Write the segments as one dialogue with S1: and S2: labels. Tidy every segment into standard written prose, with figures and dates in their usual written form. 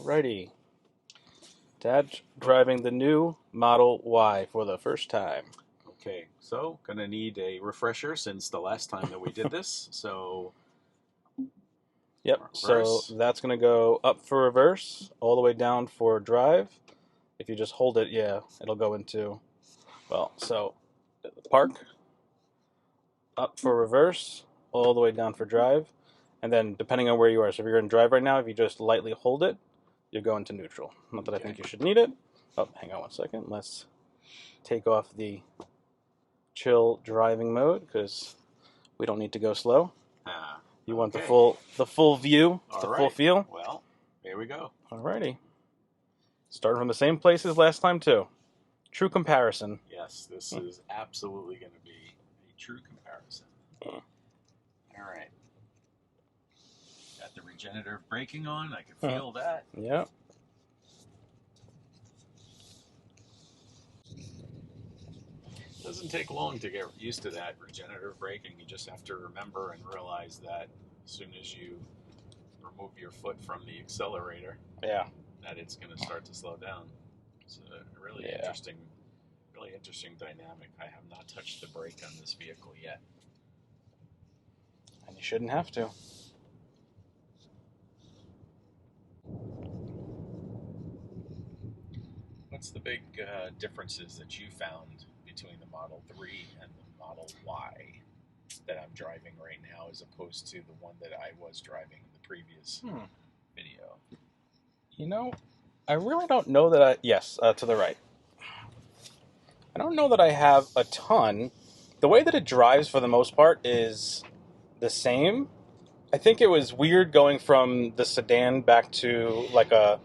S1: Alrighty. Dad driving the new Model Y for the first time.
S2: Okay, so gonna need a refresher since the last time that we did this. So,
S1: Yep,
S2: reverse.
S1: so that's going to go up for reverse, all the way down for drive. If you just hold it, yeah, it'll go into, well, so park, up for reverse, all the way down for drive. And then depending on where you are, so if you're in drive right now, if you just lightly hold it, you'll go into neutral. Not that I think you should need it. Oh, hang on one second. Let's take off the chill driving mode because we don't need to go slow. You want the full view, the full feel.
S2: Well, here we go.
S1: Alrighty. Starting from the same place as last time too. True comparison.
S2: Yes, this is absolutely going to be a true comparison. All right. Got the regenerative braking on. I can feel that.
S1: Yep.
S2: Doesn't take long to get used to that regenerative braking. You just have to remember and realize that as soon as you remove your foot from the accelerator, that it's going to start to slow down. It's a really interesting dynamic. I have not touched the brake on this vehicle yet.
S1: And you shouldn't have to.
S2: What's the big differences that you found between the Model 3 and the Model Y that I'm driving right now as opposed to the one that I was driving in the previous video?
S1: You know, I really don't know that I... Yes, to the right. I don't know that I have a ton. The way that it drives for the most part is the same. I think it was weird going from the sedan back to like an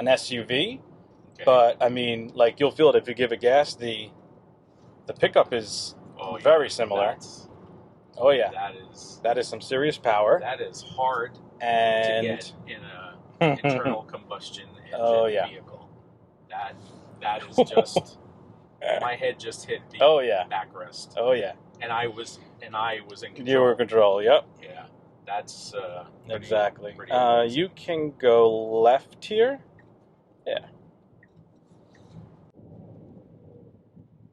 S1: SUV. Okay. But, I mean, like, you'll feel it if you give it gas. The pickup is very similar. That is some serious power.
S2: That is hard to get in an internal combustion engine vehicle. That is just... My head just hit the backrest.
S1: Oh yeah.
S2: And I was in control.
S1: You were in control, yep.
S2: Yeah. That's
S1: exactly.
S2: Pretty
S1: you can go left here. Yeah.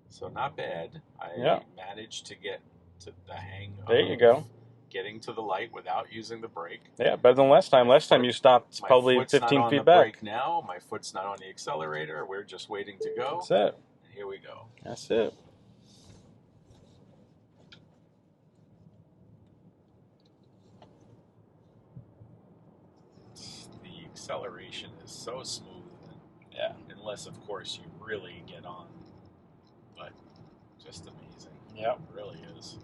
S2: So not bad. I managed to get to the hang of getting to the light without using the brake.
S1: Yeah, better than last time. Last time you stopped probably 15 feet back. My foot's not on the brake
S2: now. My foot's not on the accelerator. We're just waiting to go.
S1: That's it.
S2: Here we go.
S1: That's it.
S2: The acceleration is so smooth.
S1: Yeah.
S2: Unless, of course, you really get on. But just amazing.
S1: Yeah.
S2: It really is.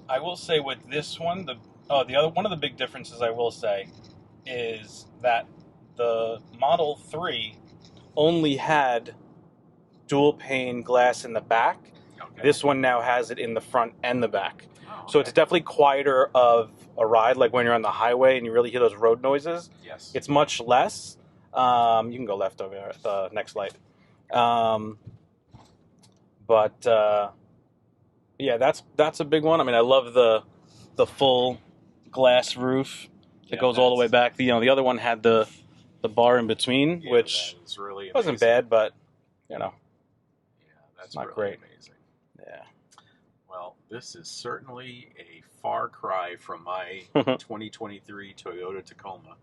S1: I will say with this one, one of the big differences I will say is that the Model 3 only had dual pane glass in the back. Okay. This one now has it in the front and the back. Oh, okay. So it's definitely quieter of a ride, like when you're on the highway and you really hear those road noises.
S2: Yes.
S1: It's much less. You can go left over there at the next light. Yeah, that's a big one. I mean, I love the full glass roof that goes all the way back. The other one had the bar in between, which
S2: really
S1: wasn't bad, but
S2: that's
S1: not
S2: really
S1: great.
S2: Amazing.
S1: Yeah.
S2: Well, this is certainly a far cry from my 2023 Toyota Tacoma,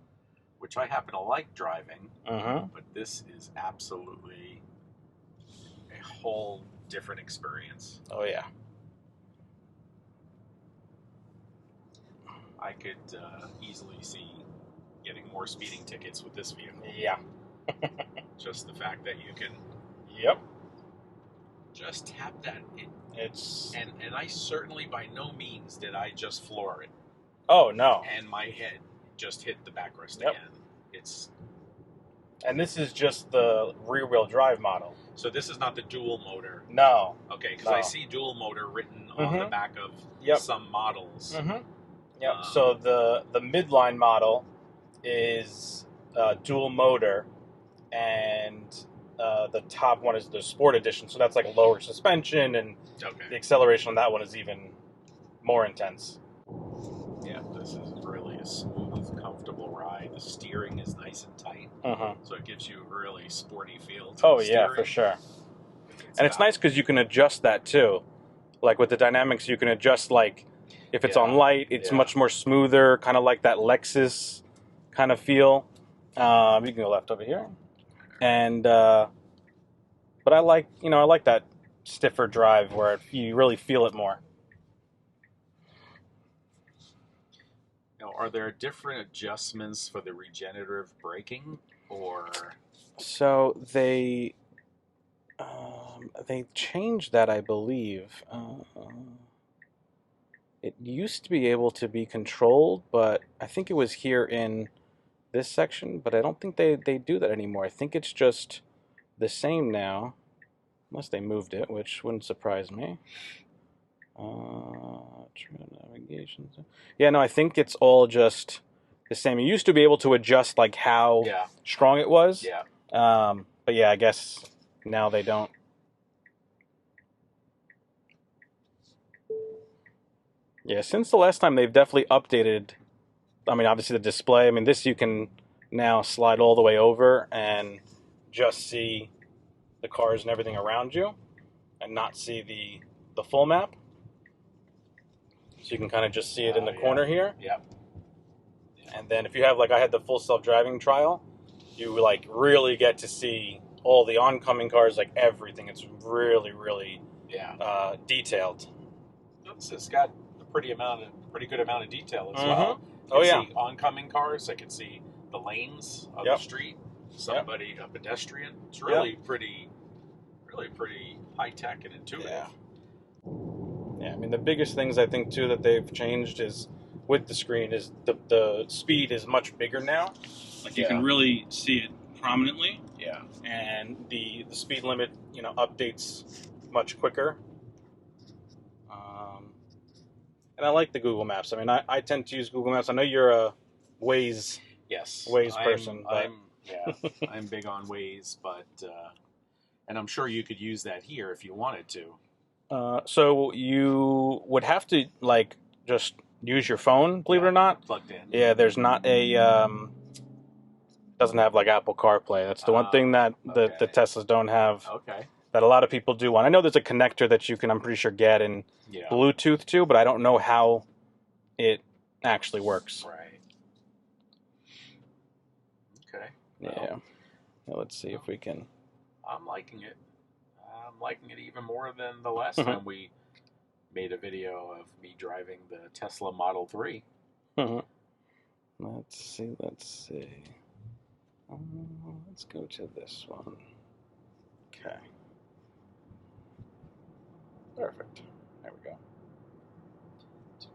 S2: which I happen to like driving, but this is absolutely a whole different experience.
S1: Oh, yeah.
S2: I could easily see getting more speeding tickets with this vehicle.
S1: Yeah.
S2: Just the fact that you can...
S1: Yep.
S2: Just tap that. And I certainly by no means did I just floor it.
S1: Oh, no.
S2: And my head just hit the backrest again.
S1: And this is just the rear-wheel drive model.
S2: So this is not the dual motor?
S1: No.
S2: Okay, because I see dual motor written on the back of some models.
S1: Yep, so the midline model is dual motor, and the top one is the Sport Edition, so that's like a lower suspension, and the acceleration on that one is even more intense.
S2: Yeah, this is really a smooth, comfortable ride. the steering is nice and tight, so it gives you a really sporty feel to
S1: Oh
S2: the
S1: yeah,
S2: steering.
S1: for sure. And it's nice because you can adjust that too. Like with the dynamics, you can adjust like if it's on light, it's much more smoother, kind of like that Lexus kind of feel. You can go left over here, and but I like that stiffer drive where you really feel it more.
S2: Now, are there different adjustments for the regenerative braking, or?
S1: So they changed that, I believe. It used to be able to be controlled, but I think it was here in this section, but I don't think they do that anymore. I think it's just the same now, unless they moved it, which wouldn't surprise me. Navigation. Yeah, no, I think it's all just the same. You used to be able to adjust like how strong it was.
S2: Yeah.
S1: But yeah, I guess now they don't. Yeah, since the last time they've definitely updated. I mean, obviously the display. I mean, this you can now slide all the way over and just see the cars and everything around you, and not see the full map. So you can kind of just see it in the corner here.
S2: Yeah.
S1: And then if you have, like I had the full self-driving trial, you like really get to see all the oncoming cars, like everything. It's really, really detailed.
S2: It's got a pretty good amount of detail as well.
S1: Oh
S2: You
S1: yeah.
S2: see oncoming cars. I can see the lanes of the street. Somebody, a pedestrian. It's really pretty high tech and intuitive.
S1: Yeah, I mean the biggest things I think too that they've changed is with the screen is the speed is much bigger now. Like you can really see it prominently.
S2: Yeah.
S1: And the speed limit, updates much quicker. And I like the Google Maps. I mean, I tend to use Google Maps. I know you're a Waze person.
S2: I'm big on Waze, but and I'm sure you could use that here if you wanted to.
S1: So you would have to like just use your phone, believe it or not.
S2: Plugged in.
S1: Yeah, there's not a doesn't have like Apple CarPlay. That's the one thing that the Teslas don't have.
S2: Okay.
S1: That a lot of people do want. I know there's a connector that you can, I'm pretty sure, get in Bluetooth too, but I don't know how it actually works.
S2: Right. Okay.
S1: Yeah. Now let's see if we can.
S2: I'm liking it. I'm liking it even more than the last time we made a video of me driving the Tesla Model 3.
S1: Let's see. Let's go to this one. Okay. Perfect. There we go.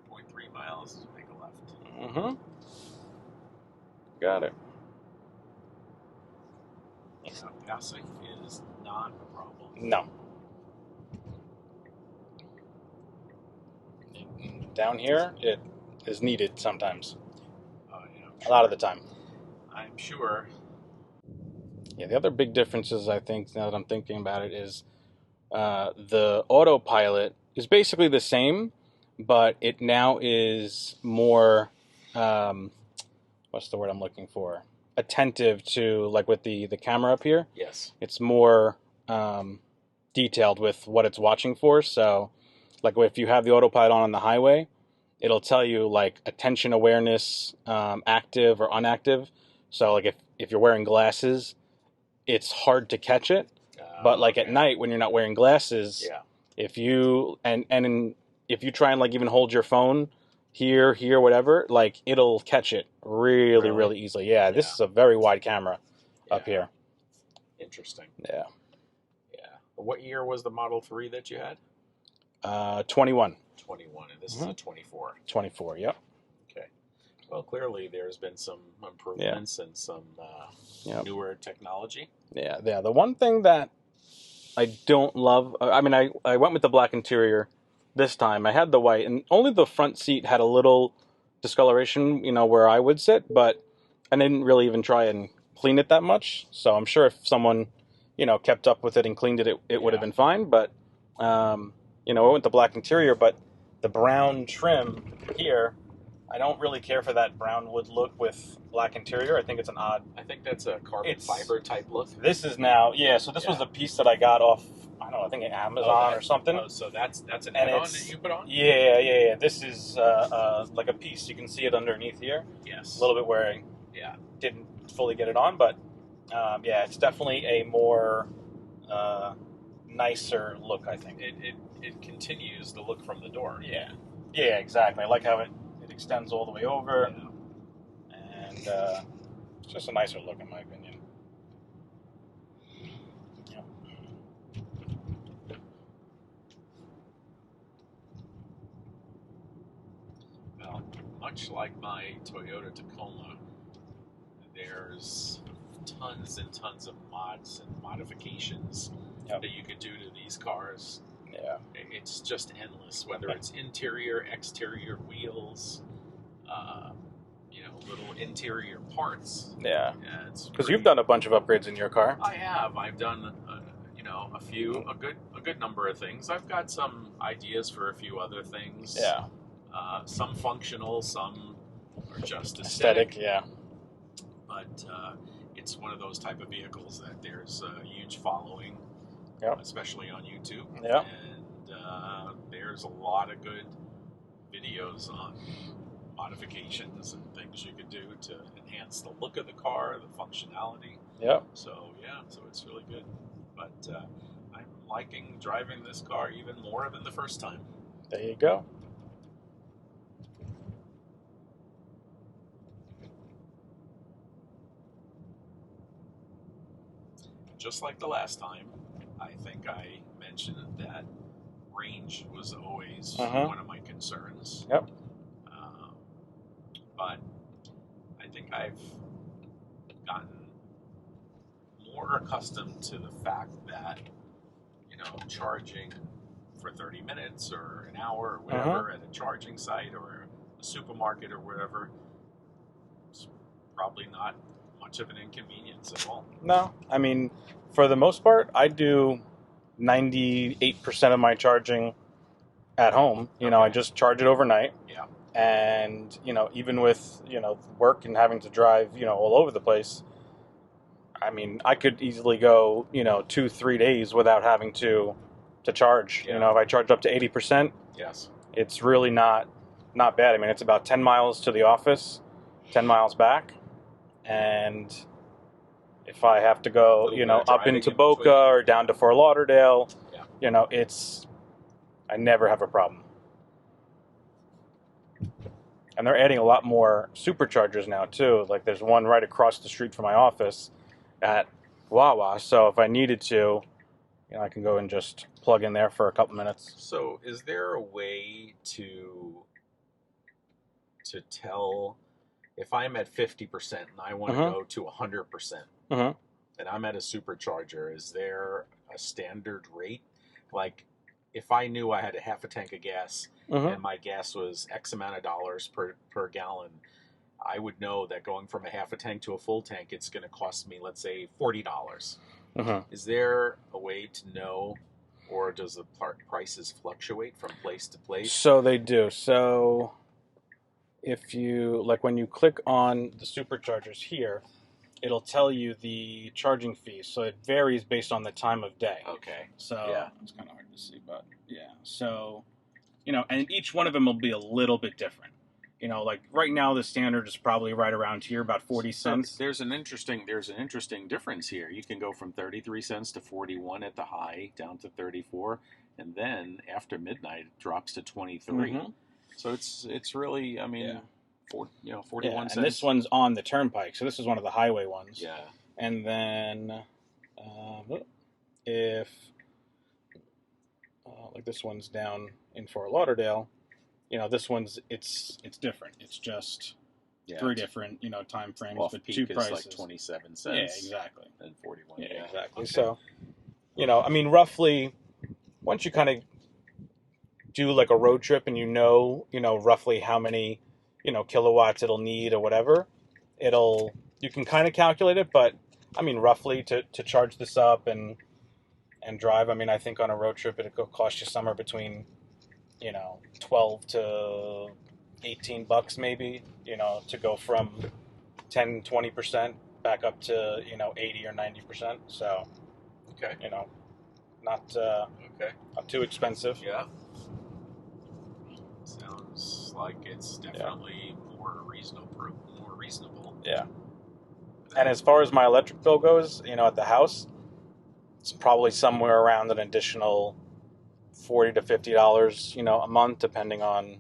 S2: 2.3 miles. Make a left.
S1: Got it.
S2: So passing is not a problem.
S1: No. Down here, it is needed sometimes.
S2: Oh yeah.
S1: A lot of the time.
S2: I'm sure.
S1: Yeah, the other big differences, I think, now that I'm thinking about it, is the autopilot is basically the same, but it now is more, what's the word I'm looking for? Attentive to, like with the camera up here.
S2: Yes.
S1: It's more detailed with what it's watching for. So, like if you have the autopilot on the highway, it'll tell you like attention awareness, active or inactive. So like if you're wearing glasses, it's hard to catch it. But like at night when you're not wearing glasses, if you if you try and like even hold your phone here, whatever, like it'll catch it really easily. Yeah, this is a very wide camera up here.
S2: Interesting.
S1: Yeah.
S2: Yeah. What year was the Model 3 that you had?
S1: 21.
S2: 21, and this is a 24.
S1: 24, yep.
S2: Okay. Well, clearly there's been some improvements and some newer technology.
S1: Yeah. The one thing that I don't love, I mean, I went with the black interior this time. I had the white, and only the front seat had a little discoloration, where I would sit, but I didn't really even try and clean it that much. So I'm sure if someone, kept up with it and cleaned it, it would have been fine. But, I went with the black interior, but the brown trim here, I don't really care for that brown wood look with black interior. I think it's an odd...
S2: I think that's a carbon fiber type look.
S1: This is now... Yeah, so this was a piece that I got off, I don't know, I think Amazon or something.
S2: Oh, so that's an add-on that you put on?
S1: Yeah. This is like a piece. You can see it underneath here.
S2: Yes.
S1: A little bit where I didn't fully get it on, but yeah, it's definitely a more nicer look, I think.
S2: It continues the look from the door.
S1: Yeah, exactly. I like how it extends all the way over, and it's just a nicer look in my opinion. Yep.
S2: Well, much like my Toyota Tacoma, there's tons and tons of mods and modifications that you could do to these cars.
S1: Yeah.
S2: It's just endless, whether it's interior, exterior wheels, little interior parts.
S1: Yeah. Because you've done a bunch of upgrades in your car.
S2: I have. I've done, a good number of things. I've got some ideas for a few other things.
S1: Yeah.
S2: Some functional, some are just
S1: aesthetic. Yeah.
S2: But it's one of those type of vehicles that there's a huge following, especially on YouTube.
S1: Yeah.
S2: And there's a lot of good videos on modifications and things you could do to enhance the look of the car, the functionality.
S1: Yeah.
S2: So it's really good. But I'm liking driving this car even more than the first time.
S1: There you go.
S2: Just like the last time, I think I mentioned that range was always one of my concerns.
S1: Yep.
S2: But I think I've gotten more accustomed to the fact that, charging for 30 minutes or an hour or whatever at a charging site or a supermarket or whatever, it's probably not much of an inconvenience at all.
S1: No, I mean, for the most part, I do 98% of my charging at home. I just charge it overnight.
S2: Yeah.
S1: And, even with, work and having to drive, all over the place, I mean, I could easily go, 2-3 days without having to charge.
S2: Yeah.
S1: If I charge up to 80%,
S2: yes,
S1: it's really not bad. I mean, it's about 10 miles to the office, 10 miles back. And if I have to go, up into Boca or down to Fort Lauderdale, I never have a problem. And they're adding a lot more superchargers now, too. Like, there's one right across the street from my office at Wawa. So if I needed to, I can go and just plug in there for a couple minutes.
S2: So is there a way to tell if I'm at 50% and I want to go to 100%, and I'm at a supercharger, is there a standard rate? Like, if I knew I had a half a tank of gas and my gas was X amount of dollars per gallon, I would know that going from a half a tank to a full tank, it's going to cost me, let's say, $40. Is there a way to know, or does the prices fluctuate from place to place?
S1: So they do. So if you, like when you click on the superchargers here, it'll tell you the charging fees. So it varies based on the time of day.
S2: Okay.
S1: So it's kind of hard to see, but yeah. So, and each one of them will be a little bit different. Like right now the standard is probably right around here, about 40 cents.
S2: So there's an interesting difference here. You can go from 33 cents to 41 at the high, down to 34, and then after midnight it drops to 23. So it's really, I mean, 41 cents.
S1: And this one's on the turnpike, so this is one of the highway ones.
S2: Yeah.
S1: And then if like this one's down in Fort Lauderdale, this one's it's different. It's just three different time frames, but two prices.
S2: Like 27 cents.
S1: Yeah, exactly.
S2: And 41.
S1: Yeah, exactly.
S2: Okay.
S1: So, I mean, roughly, once you kind of do like a road trip and roughly how many kilowatts it'll need or whatever, you can kind of calculate it. But I mean, roughly to charge this up and drive, I mean, I think on a road trip it'll cost you somewhere between $12 to $18 maybe, to go from 10-20% back up to 80 or 90%. So
S2: okay,
S1: not
S2: okay,
S1: not too expensive.
S2: yeah. Sounds like it's definitely more reasonable.
S1: Yeah. And as far as my electric bill goes, at the house, it's probably somewhere around an additional $40 to $50, a month, depending on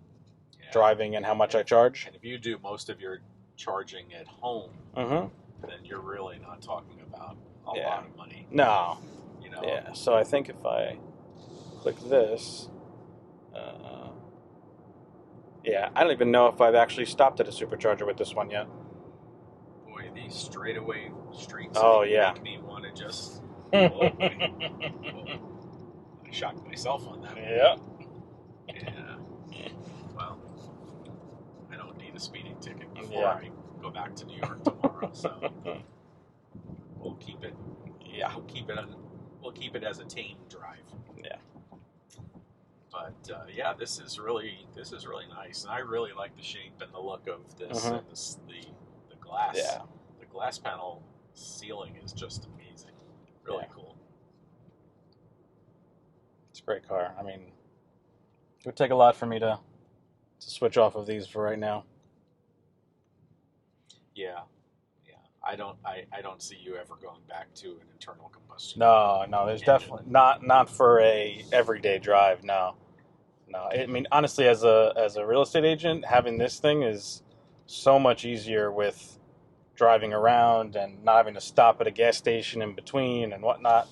S1: driving and how much I charge.
S2: And if you do most of your charging at home, then you're really not talking about a lot of money.
S1: No. Yeah. So I think if I click this, I don't even know if I've actually stopped at a supercharger with this one yet.
S2: Boy, these straightaway streets make me want to just... I shocked myself on that one.
S1: Yeah.
S2: Yeah. Well, I don't need a speeding ticket before I go back to New York tomorrow, so we'll keep it. Yeah, we'll keep it as a tame drive.
S1: Yeah.
S2: But this is really nice, and I really like the shape and the look of this. And the glass.
S1: Yeah.
S2: The glass panel ceiling is just amazing. Really cool.
S1: It's a great car. I mean, it would take a lot for me to switch off of these for right now.
S2: Yeah. I don't see you ever going back to an internal combustion.
S1: No, there's definitely not for a everyday drive. No. I mean, honestly, as a real estate agent, having this thing is so much easier with driving around and not having to stop at a gas station in between and whatnot.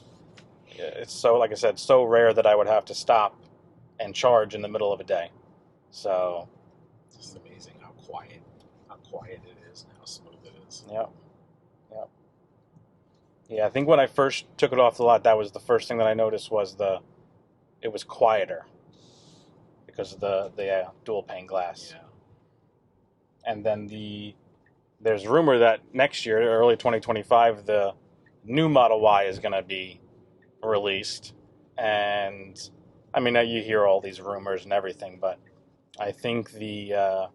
S1: It's so, like I said, so rare that I would have to stop and charge in the middle of a day. So
S2: it's just amazing how quiet it is and how smooth it is.
S1: Yep. Yeah, I think when I first took it off the lot, that was the first thing that I noticed was it was quieter because of the dual pane glass.
S2: Yeah.
S1: And then there's rumor that next year, early 2025, the new Model Y is going to be released. And I mean, you hear all these rumors and everything, but I think the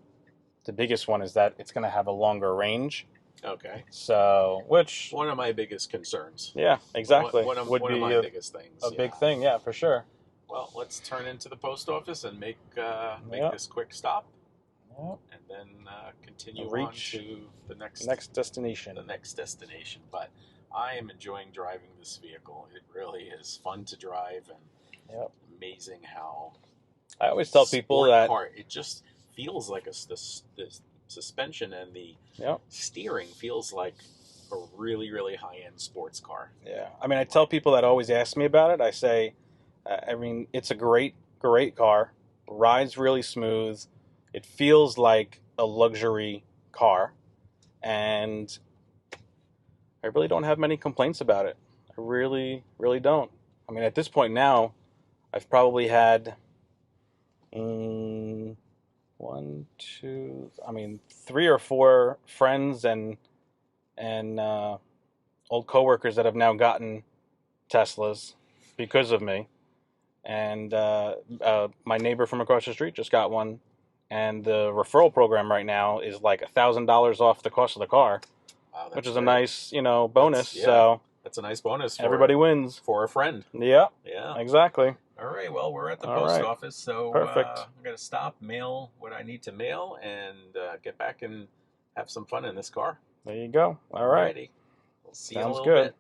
S1: biggest one is that it's going to have a longer range.
S2: Okay.
S1: So, which...
S2: one of my biggest concerns.
S1: Yeah, exactly.
S2: One of my biggest things.
S1: A big thing, yeah, for sure.
S2: Well, let's turn into the post office and make this quick stop.
S1: Yep.
S2: And then continue on to the
S1: next destination.
S2: The next destination. But I am enjoying driving this vehicle. It really is fun to drive, and amazing how...
S1: I always tell people that...
S2: it just feels like the suspension and the steering feels like a really, really high-end sports car.
S1: Yeah. I mean, I tell people that always ask me about it, I say, it's a great car. Rides really smooth. It feels like a luxury car. And I really don't have many complaints about it. I really, really don't. I mean, at this point now, I've probably had... 3 or 4 friends and old coworkers that have now gotten Teslas because of me. And my neighbor from across the street just got one. And the referral program right now is like $1,000 off the cost of the car, which is a nice, bonus. So
S2: that's a nice bonus.
S1: Everybody wins
S2: for a friend.
S1: Yeah.
S2: Yeah.
S1: Exactly.
S2: All right. Well, we're at the post office, so
S1: perfect.
S2: I'm gonna stop, mail what I need to mail, and get back and have some fun in this car.
S1: There you go. All right.
S2: Alrighty. We'll see you in a little bit.